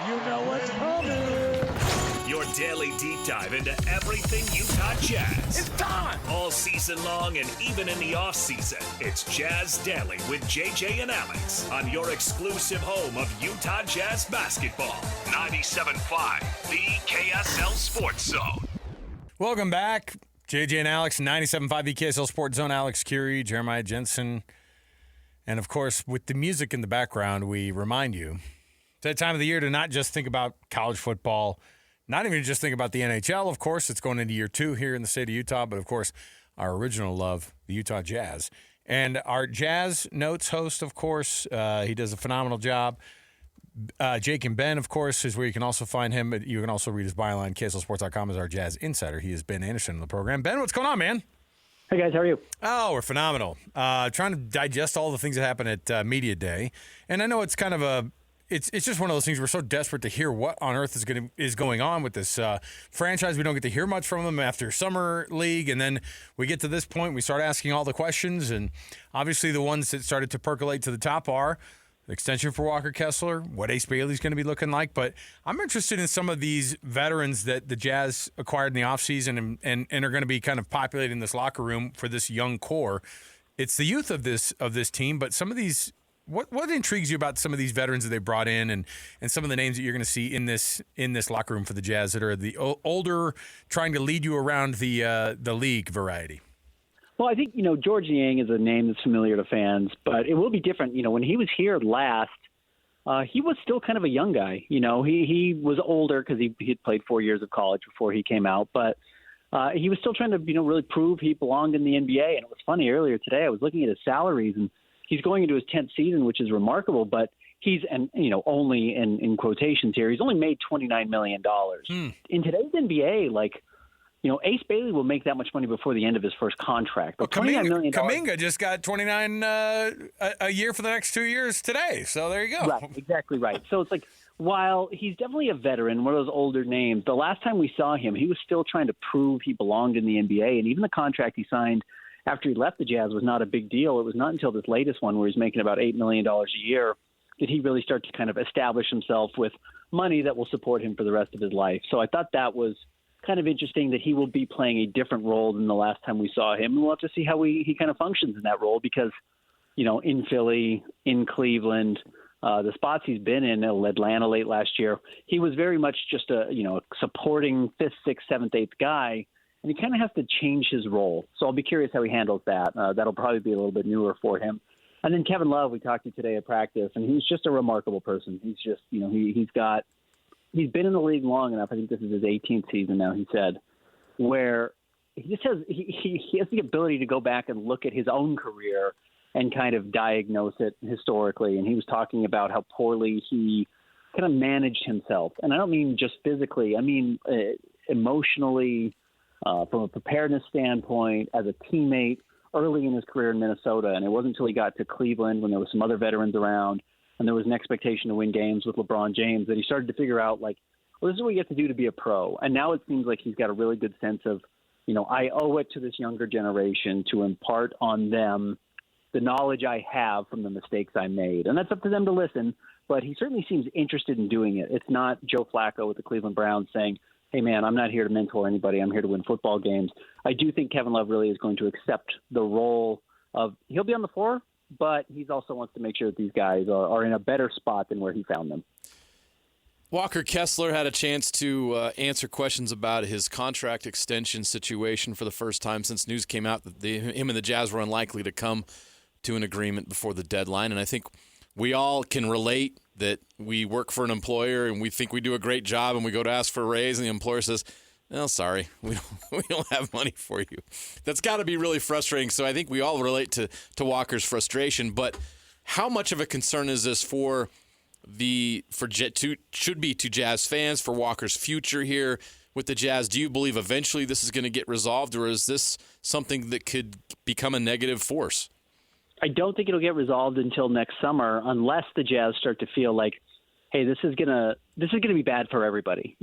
You know what's coming. Your daily deep dive into everything Utah Jazz. It's time. All season long and even in the off season. It's Jazz Daily with JJ and Alex on your exclusive home of Utah Jazz basketball. 97.5, the KSL Sports Zone. Welcome back. JJ and Alex, 97.5, the KSL Sports Zone. Alex Curie, Jeremiah Jensen. And, of course, with the music in the background, we remind you, it's that time of the year to not just think about college football, not even just think about the NHL, of course. It's going into year 2 here in the state of Utah, but, of course, our original love, the Utah Jazz. And our Jazz Notes host, of course, he does a phenomenal job. Jake and Ben, of course, is where you can also find him. You can also read his byline. KSLSports.com is our Jazz insider. He is Ben Anderson in the program. Ben, what's going on, man? Hey, guys. How are you? Oh, we're phenomenal. Trying to digest all the things that happened at Media Day. And I know it's kind of it's just one of those things we're so desperate to hear what on earth is going on with this franchise. We don't get to hear much from them after Summer League, and then we get to this point, we start asking all the questions, and obviously the ones that started to percolate to the top are the extension for Walker Kessler, what Ace Bailey's going to be looking like. But I'm interested in some of these veterans that the Jazz acquired in the offseason and are going to be kind of populating this locker room for this young core. It's the youth of this team, but some of these – What intrigues you about some of these veterans that they brought in and some of the names that you're going to see in this locker room for the Jazz that are the older, trying to lead you around the league variety? Well, I think, George Niang is a name that's familiar to fans, but it will be different. When he was here last, he was still kind of a young guy. He was older because he had played 4 years of college before he came out, but he was still trying to, really prove he belonged in the NBA. And it was funny, earlier today I was looking at his salaries, and he's going into his 10th season, which is remarkable, but he's, only in quotations here, he's only made $29 million. In today's NBA, Ace Bailey will make that much money before the end of his first contract. But $29 million. Kuminga just got $29 a year for the next 2 years today, so there you go. Right, exactly right. So it's like, while he's definitely a veteran, one of those older names, the last time we saw him, he was still trying to prove he belonged in the NBA, and even the contract he signed after he left the Jazz was not a big deal. It was not until this latest one where he's making about $8 million a year did he really start to kind of establish himself with money that will support him for the rest of his life. So I thought that was kind of interesting that he will be playing a different role than the last time we saw him. And we'll have to see how he kind of functions in that role because, in Philly, in Cleveland, the spots he's been in, Atlanta late last year, he was very much just a supporting 5th, 6th, 7th, 8th guy. And he kind of has to change his role. So I'll be curious how he handles that. That'll probably be a little bit newer for him. And then Kevin Love, we talked to today at practice, and he's just a remarkable person. He's just, he's been in the league long enough. I think this is his 18th season now, he said, where he just has, he has the ability to go back and look at his own career and kind of diagnose it historically. And he was talking about how poorly he kind of managed himself. And I don't mean just physically. I mean emotionally, from a preparedness standpoint, as a teammate early in his career in Minnesota. And it wasn't until he got to Cleveland when there was some other veterans around and there was an expectation to win games with LeBron James that he started to figure out, this is what you get to do to be a pro. And now it seems like he's got a really good sense of, I owe it to this younger generation to impart on them the knowledge I have from the mistakes I made. And that's up to them to listen, but he certainly seems interested in doing it. It's not Joe Flacco with the Cleveland Browns saying, hey, man, I'm not here to mentor anybody. I'm here to win football games. I do think Kevin Love really is going to accept the role of he'll be on the floor, but he also wants to make sure that these guys are in a better spot than where he found them. Walker Kessler had a chance to answer questions about his contract extension situation for the first time since news came out that him and the Jazz were unlikely to come to an agreement before the deadline. And I think we all can relate that we work for an employer and we think we do a great job and we go to ask for a raise and the employer says, "Oh, sorry, we don't have money for you." That's got to be really frustrating. So I think we all relate to Walker's frustration. But how much of a concern is this should be to Jazz fans, for Walker's future here with the Jazz? Do you believe eventually this is going to get resolved, or is this something that could become a negative force? I don't think it'll get resolved until next summer, unless the Jazz start to feel like, hey, this is gonna be bad for everybody.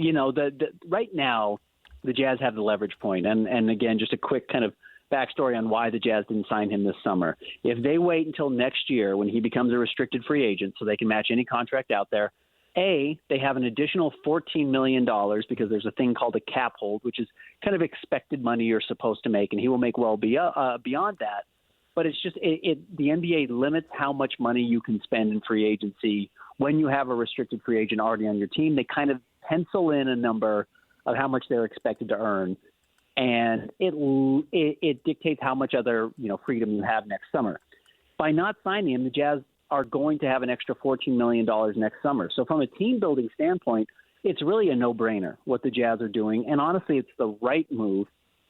Right now, the Jazz have the leverage point, and again, just a quick kind of backstory on why the Jazz didn't sign him this summer. If they wait until next year when he becomes a restricted free agent so they can match any contract out there, A, they have an additional $14 million because there's a thing called a cap hold, which is kind of expected money you're supposed to make, and he will make well beyond that. But it's just the NBA limits how much money you can spend in free agency when you have a restricted free agent already on your team. They kind of pencil in a number of how much they're expected to earn, and it dictates how much other freedom you have next summer. By not signing him, the Jazz are going to have an extra $14 million next summer. So from a team-building standpoint, it's really a no-brainer what the Jazz are doing. And honestly, it's the right move,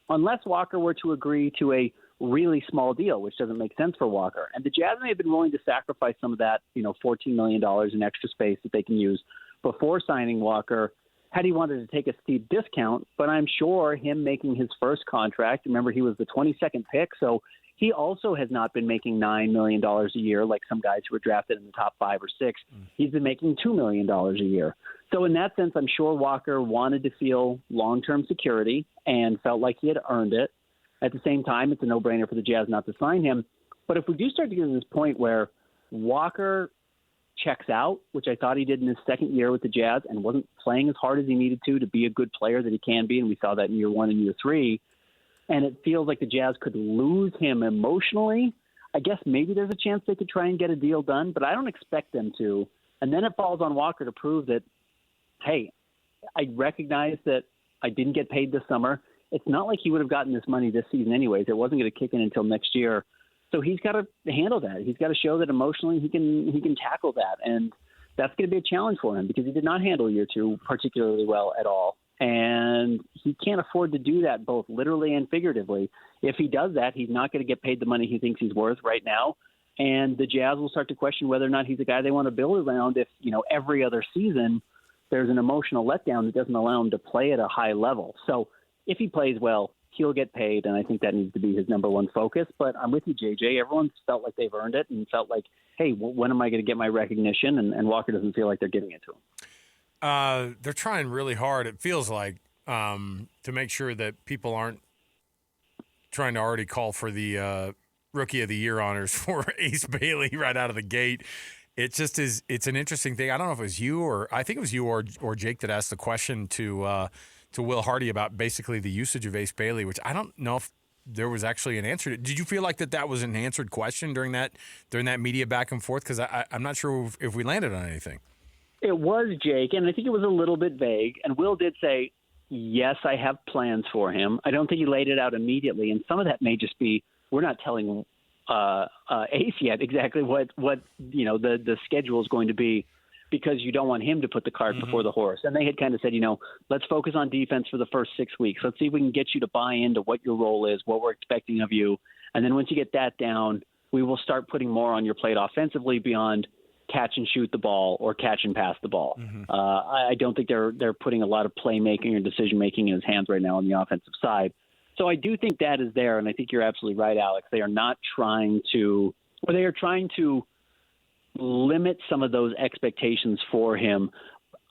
unless Walker were to agree to a really small deal, which doesn't make sense for Walker. And the Jazz may have been willing to sacrifice some of that, $14 million in extra space that they can use before signing Walker, had he wanted to take a steep discount. But I'm sure him making his first contract, remember he was the 22nd pick, so he also has not been making $9 million a year like some guys who were drafted in the top 5 or 6. He's been making $2 million a year. So in that sense, I'm sure Walker wanted to feel long-term security and felt like he had earned it. At the same time, it's a no-brainer for the Jazz not to sign him. But if we do start to get to this point where Walker checks out, which I thought he did in his second year with the Jazz and wasn't playing as hard as he needed to be a good player that he can be, and we saw that in year 1 and year 3, and it feels like the Jazz could lose him emotionally, I guess maybe there's a chance they could try and get a deal done, but I don't expect them to. And then it falls on Walker to prove that, hey, I recognize that I didn't get paid this summer. It's not like he would have gotten this money this season anyways. It wasn't going to kick in until next year. So he's got to handle that. He's got to show that emotionally he can tackle that. And that's going to be a challenge for him because he did not handle year 2 particularly well at all. And he can't afford to do that both literally and figuratively. If he does that, he's not going to get paid the money he thinks he's worth right now. And the Jazz will start to question whether or not he's a guy they want to build around if, every other season there's an emotional letdown that doesn't allow him to play at a high level. So if he plays well, he'll get paid, and I think that needs to be his number one focus. But I'm with you, JJ. Everyone's felt like they've earned it and felt like, hey, when am I going to get my recognition? And Walker doesn't feel like they're giving it to him. They're trying really hard, it feels like, to make sure that people aren't trying to already call for the Rookie of the Year honors for Ace Bailey right out of the gate. It just is. It's an interesting thing. I don't know if it was you or Jake that asked the question to Will Hardy about basically the usage of Ace Bailey, which I don't know if there was actually an answer to. Did you feel like that was an answered question during that media back and forth? Because I'm not sure if we landed on anything. It was Jake, and I think it was a little bit vague. And Will did say, yes, I have plans for him. I don't think he laid it out immediately, and some of that may just be we're not telling Ace yet exactly what the schedule is going to be because you don't want him to put the cart before the horse. And they had kind of said, let's focus on defense for the first 6 weeks. Let's see if we can get you to buy into what your role is, what we're expecting of you. And then once you get that down, we will start putting more on your plate offensively beyond catch and shoot the ball or catch and pass the ball. I don't think they're putting a lot of playmaking or decision-making in his hands right now on the offensive side. So I do think that is there, and I think you're absolutely right, Alex. They are not trying to – or they are trying to limit some of those expectations for him.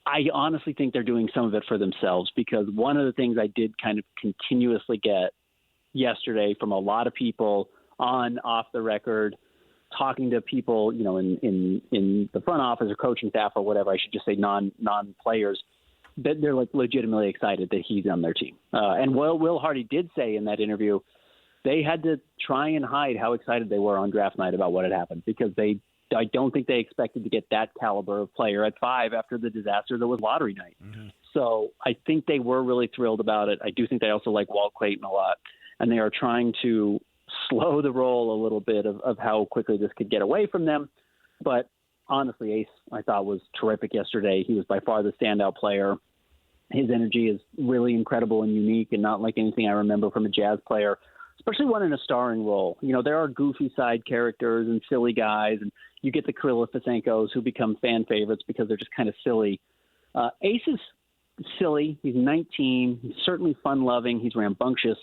I honestly think they're doing some of it for themselves because one of the things I did kind of continuously get yesterday from a lot of people on, off the record, talking to people, in the front office or coaching staff or whatever, I should just say non-players, that they're like legitimately excited that he's on their team. And Will Hardy did say in that interview, they had to try and hide how excited they were on draft night about what had happened because I don't think they expected to get that caliber of player at 5 after the disaster that was lottery night. So I think they were really thrilled about it. I do think they also like Walt Clayton a lot, and they are trying to slow the roll a little bit of how quickly this could get away from them. But honestly, Ace, I thought, was terrific yesterday. He was by far the standout player. His energy is really incredible and unique and not like anything I remember from a Jazz player, especially one in a starring role. There are goofy side characters and silly guys, and you get the Kirill Fisenkos who become fan favorites because they're just kind of silly. Ace is silly. He's 19. He's certainly fun-loving. He's rambunctious,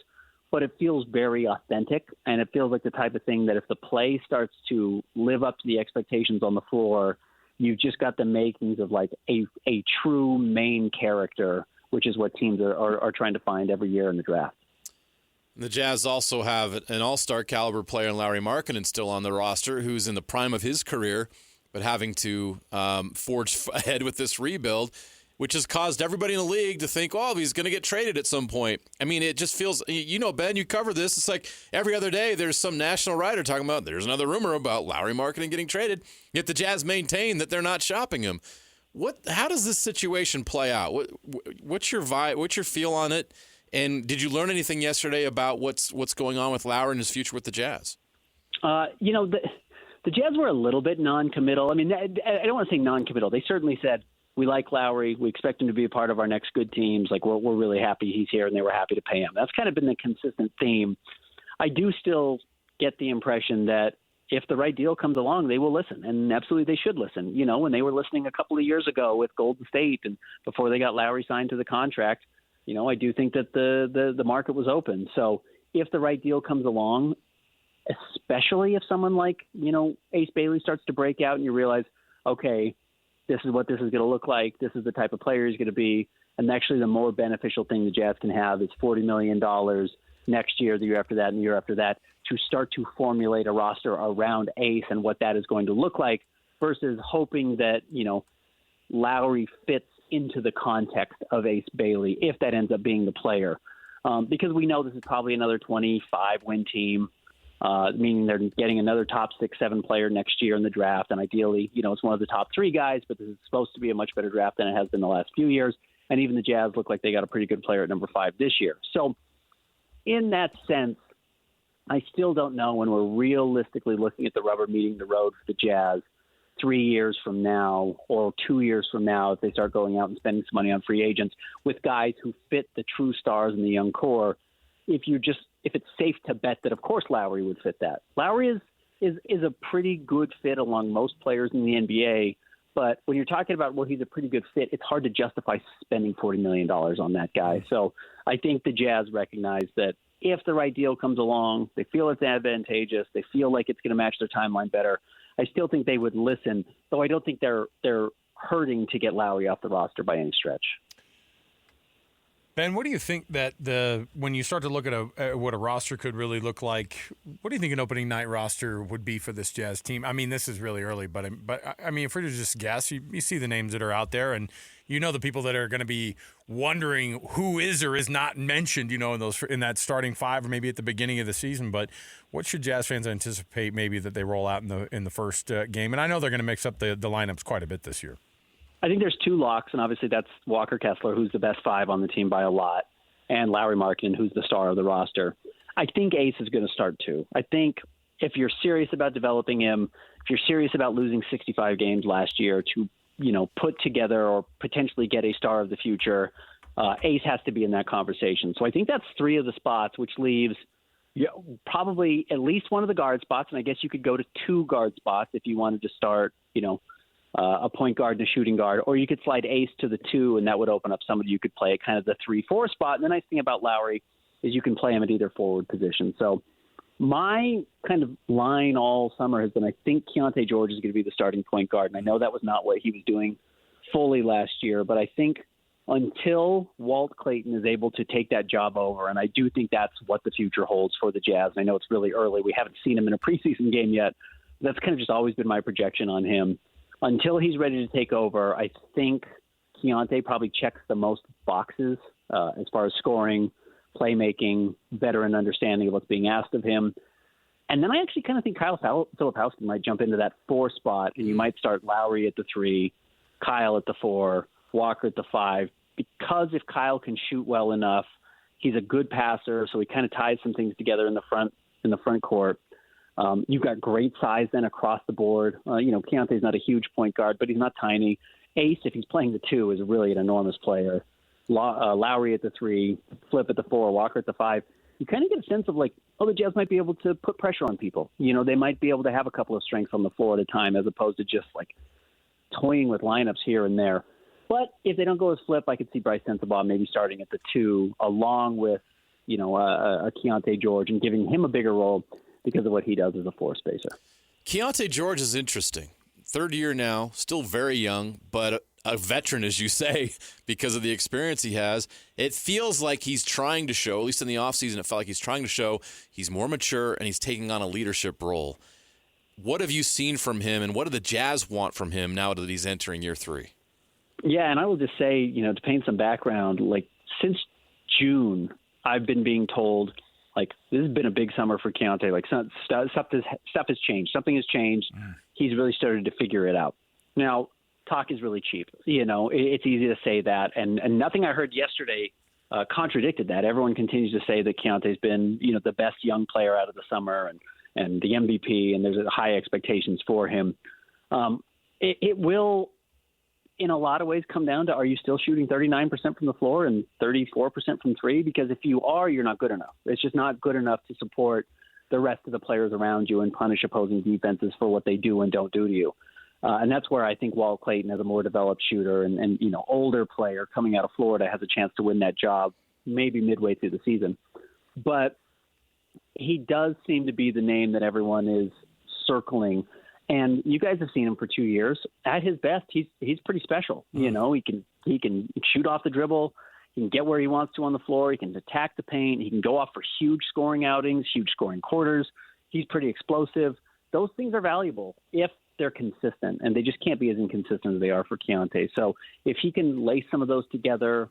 but it feels very authentic, and it feels like the type of thing that if the play starts to live up to the expectations on the floor, you've just got the makings of like a true main character, which is what teams are trying to find every year in the draft. The Jazz also have an all-star caliber player in Lauri Markkanen still on the roster, who's in the prime of his career, but having to forge ahead with this rebuild, which has caused everybody in the league to think, oh, he's going to get traded at some point. I mean, it just feels, Ben, you cover this. It's like every other day there's some national writer talking about there's another rumor about Lauri Markkanen getting traded, yet the Jazz maintain that they're not shopping him. How does this situation play out? What's your vibe? What's your feel on it? And did you learn anything yesterday about what's going on with Lauri and his future with the Jazz? The Jazz were a little bit non-committal. I mean, I don't want to say non-committal. They certainly said, we like Lauri. We expect him to be a part of our next good teams. Like, we're really happy he's here, and they were happy to pay him. That's kind of been the consistent theme. I do still get the impression that if the right deal comes along, they will listen, and absolutely they should listen. When they were listening a couple of years ago with Golden State and before they got Lauri signed to the contract, I do think that the market was open. So if the right deal comes along, especially if someone like, Ace Bailey starts to break out and you realize, okay, this is what this is going to look like. This is the type of player he's going to be. And actually the more beneficial thing the Jazz can have is $40 million next year, the year after that, and the year after that, to start to formulate a roster around Ace and what that is going to look like versus hoping that, Lauri fits into the context of Ace Bailey, if that ends up being the player. Because we know this is probably another 25-win team, meaning they're getting another top 6-7 player next year in the draft. And ideally, it's one of the top 3 guys, but this is supposed to be a much better draft than it has been the last few years. And even the Jazz look like they got a pretty good player at number 5 this year. So in that sense, I still don't know when we're realistically looking at the rubber meeting the road for the Jazz 3 years from now or 2 years from now, if they start going out and spending some money on free agents with guys who fit the true stars in the young core. If it's safe to bet that, of course, Lauri would fit that. Lauri is a pretty good fit among most players in the NBA. But when you're talking about, well, he's a pretty good fit, it's hard to justify spending $40 million on that guy. So I think the Jazz recognize that if the right deal comes along, they feel it's advantageous, they feel like it's going to match their timeline better, I still think they would listen, though I don't think they're hurting to get Lauri off the roster by any stretch. Ben, what do you think that when you start to look at what a roster could really look like, what do you think an opening night roster would be for this Jazz team? I mean, this is really early, but I mean, if we're to just guess, you see the names that are out there, and the people that are going to be wondering who is or is not mentioned, in that starting 5 or maybe at the beginning of the season. But what should Jazz fans anticipate maybe that they roll out in the first game? And I know they're going to mix up the lineups quite a bit this year. I think there's 2 locks, and obviously that's Walker Kessler, who's the best 5 on the team by a lot, and Lauri Markkanen, who's the star of the roster. I think Ace is going to start too. I think if you're serious about developing him, if you're serious about losing 65 games last year to, put together or potentially get a star of the future, Ace has to be in that conversation. So I think that's 3 of the spots, which leaves probably at least one of the guard spots, and I guess you could go to 2 guard spots if you wanted to start, a point guard and a shooting guard, or you could slide Ace to the 2, and that would open up somebody you could play at kind of the 3-4 spot. And the nice thing about Lauri is you can play him at either forward position. So my kind of line all summer has been, I think Keontae George is going to be the starting point guard. And I know that was not what he was doing fully last year, but I think until Walt Clayton is able to take that job over, and I do think that's what the future holds for the Jazz. I know it's really early. We haven't seen him in a preseason game yet. That's kind of just always been my projection on him. Until he's ready to take over, I think Keontae probably checks the most boxes as far as scoring, playmaking, veteran understanding of what's being asked of him. And then I actually kind of think Kyle Filipowski might jump into that 4 spot, and you might start Lauri at the 3, Kyle at the 4, Walker at the 5, because if Kyle can shoot well enough, he's a good passer, so he kind of ties some things together in the front court. You've got great size then across the board. Keontae's not a huge point guard, but he's not tiny. Ace, if he's playing the 2, is really an enormous player. Lauri at the 3, Flip at the 4, Walker at the 5. You kind of get a sense of the Jazz might be able to put pressure on people. They might be able to have a couple of strengths on the floor at a time as opposed to just toying with lineups here and there. But if they don't go with Flip, I could see Bryce Sensabaugh maybe starting at the 2 along with, a Keontae George and giving him a bigger role because of what he does as a 4 spacer. Keontae George is interesting. 3rd year now, still very young, but a veteran, as you say, because of the experience he has. It feels like he's trying to show, at least in the offseason, it felt like he's trying to show he's more mature and he's taking on a leadership role. What have you seen from him, and what do the Jazz want from him now that he's entering year 3? Yeah, and I will just say, to paint some background, like since June, I've been being told, like, this has been a big summer for Keontae. Like, stuff has changed. Something has changed. He's really started to figure it out. Now, talk is really cheap. It's easy to say that, and nothing I heard yesterday contradicted that. Everyone continues to say that Keontae's been, the best young player out of the summer and the MVP, and there's high expectations for him. It will, in a lot of ways, come down to, are you still shooting 39% from the floor and 34% from three? Because if you are, you're not good enough. It's just not good enough to support the rest of the players around you and punish opposing defenses for what they do and don't do to you. And that's where I think Walt Clayton, as a more developed shooter and older player coming out of Florida, has a chance to win that job maybe midway through the season. But he does seem to be the name that everyone is circling. And you guys have seen him for 2 years. At his best, he's pretty special. He can shoot off the dribble. He can get where he wants to on the floor. He can attack the paint. He can go off for huge scoring outings, huge scoring quarters. He's pretty explosive. Those things are valuable if they're consistent, and they just can't be as inconsistent as they are for Keontae. So if he can lace some of those together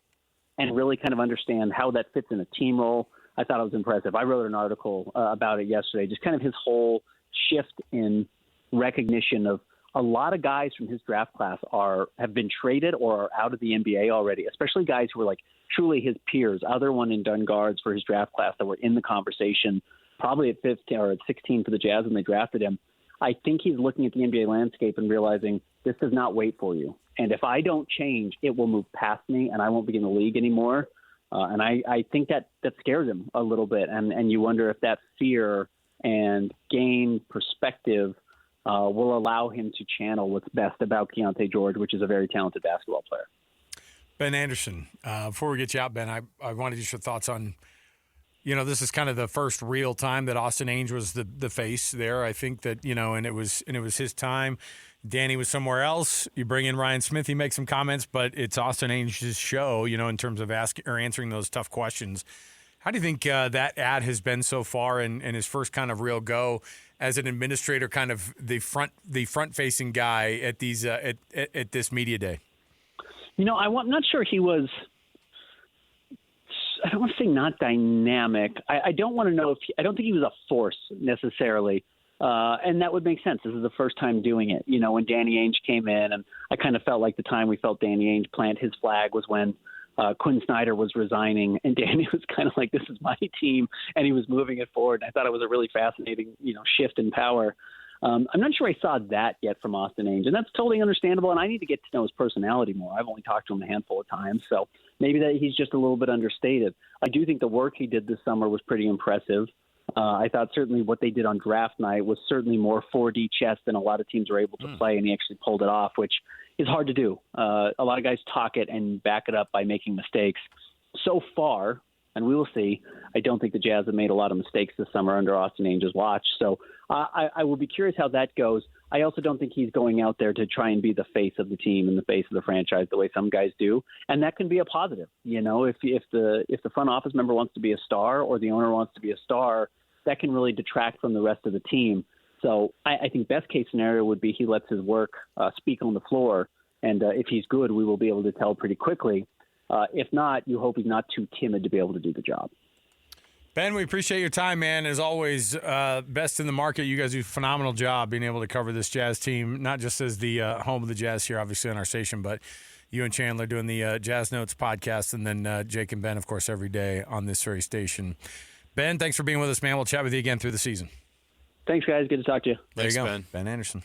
and really kind of understand how that fits in a team role, I thought it was impressive. I wrote an article about it yesterday, just kind of his whole shift in recognition of a lot of guys from his draft class have been traded or are out of the NBA already, especially guys who were like truly his peers, other one and done guards for his draft class that were in the conversation, probably at 15 or at 16 for the Jazz when they drafted him. I think he's looking at the NBA landscape and realizing this does not wait for you. And if I don't change, it will move past me and I won't be in the league anymore. And I think that scares him a little bit. And you wonder if that fear and gain perspective will allow him to channel what's best about Keontae George, which is a very talented basketball player. Ben Anderson, before we get you out, Ben, I wanted just your thoughts on, this is kind of the first real time that Austin Ainge was the face there. I think that, and it was his time. Danny was somewhere else. You bring in Ryan Smith, he makes some comments, but it's Austin Ainge's show, in terms of asking or answering those tough questions. How do you think that ad has been so far in his first kind of real go as an administrator, kind of the front facing guy at these at this media day? I'm not sure he was. I don't want to say not dynamic. I don't want to know I don't think he was a force necessarily. And that would make sense. This is the first time doing it. When Danny Ainge came in, and I kind of felt like the time we felt Danny Ainge plant his flag was when Quinn Snyder was resigning, and Danny was kind of like, this is my team, and he was moving it forward. And I thought it was a really fascinating, shift in power. I'm not sure I saw that yet from Austin Ainge, and that's totally understandable, and I need to get to know his personality more. I've only talked to him a handful of times, so maybe that he's just a little bit understated. I do think the work he did this summer was pretty impressive. I thought certainly what they did on draft night was certainly more 4D chess than a lot of teams are able to play, and he actually pulled it off, which is hard to do. A lot of guys talk it and back it up by making mistakes. So far, and we will see, I don't think the Jazz have made a lot of mistakes this summer under Austin Ainge's watch. So I will be curious how that goes. I also don't think he's going out there to try and be the face of the team and the face of the franchise the way some guys do. And that can be a positive. If the front office member wants to be a star or the owner wants to be a star, that can really detract from the rest of the team. So I think best case scenario would be he lets his work speak on the floor. And if he's good, we will be able to tell pretty quickly. If not, you hope he's not too timid to be able to do the job. Ben, we appreciate your time, man. As always, best in the market. You guys do a phenomenal job being able to cover this Jazz team, not just as the home of the Jazz here, obviously, on our station, but you and Chandler doing the Jazz Notes podcast, and then Jake and Ben, of course, every day on this very station. Ben, thanks for being with us, man. We'll chat with you again through the season. Thanks, guys. Good to talk to you. There you go. Ben. Ben Anderson.